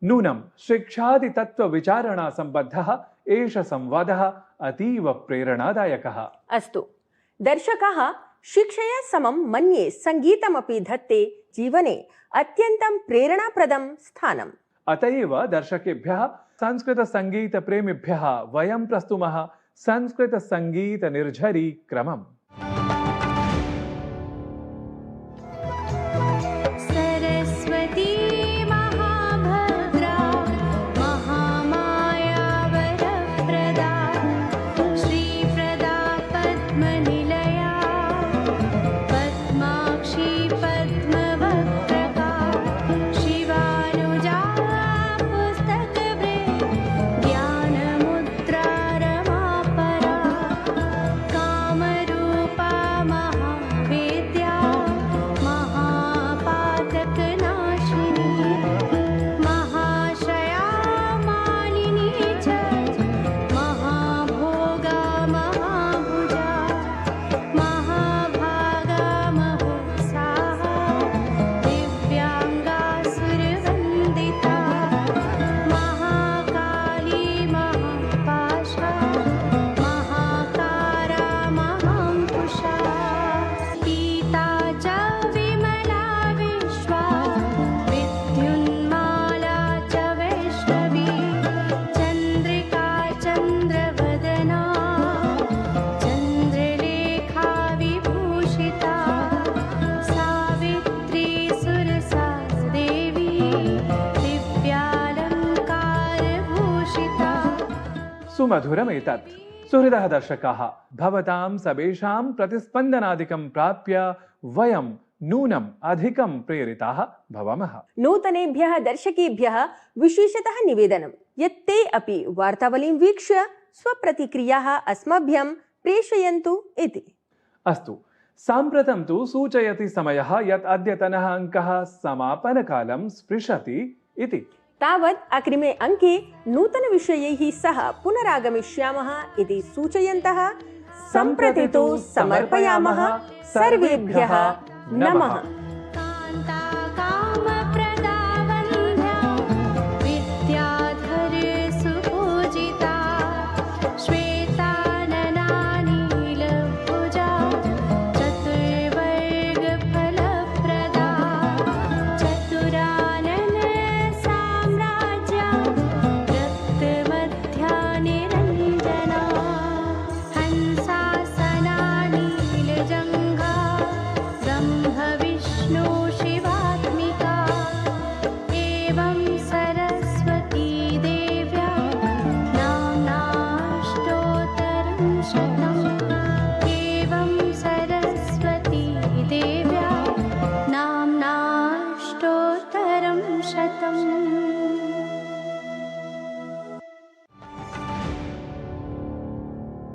नूनं शिक्षादि तत्त्वविचारणा सम्बद्धः एष संवादः अतीव प्रेरणादायकः। अस्तु, दर्शकाः शिक्षया समं मन्ये सङ्गीतमपि धत्ते जीवने अत्यन्तं प्रेरणाप्रदं स्थानम्। अत एव दर्शकेभ्यः संस्कृतसङ्गीतप्रेमिभ्यः वयं प्रस्तुमः संस्कृतसङ्गीतनिर्झरी क्रमम्। सुमधुरमेतत्। सुहृदः दर्शकाः, भवतां सवेषां प्रतिस्पन्दनादिकं प्राप्य वयं नूनम् अधिकं प्रेरिताः भवामः। नूतनेभ्यः दर्शकेभ्यः विशेषतः निवेदनं यत् ते अपि वार्तावलीं वीक्ष्य स्वप्रतिक्रियाः अस्मभ्यं प्रेषयन्तु इति। अस्तु, साम्प्रतं तु सूचयति समयः यत् अद्यतनः अङ्कः समापनकालं स्पृशति इति। तावत् अग्रिमे अङ्के नूतनविषयैः सह पुनरागमिष्यामः इति सूचयन्तः सम्प्रति तु समर्पयामः। सर्वेभ्यः नमः। नाम्नाष्टोत्तरं शतम्।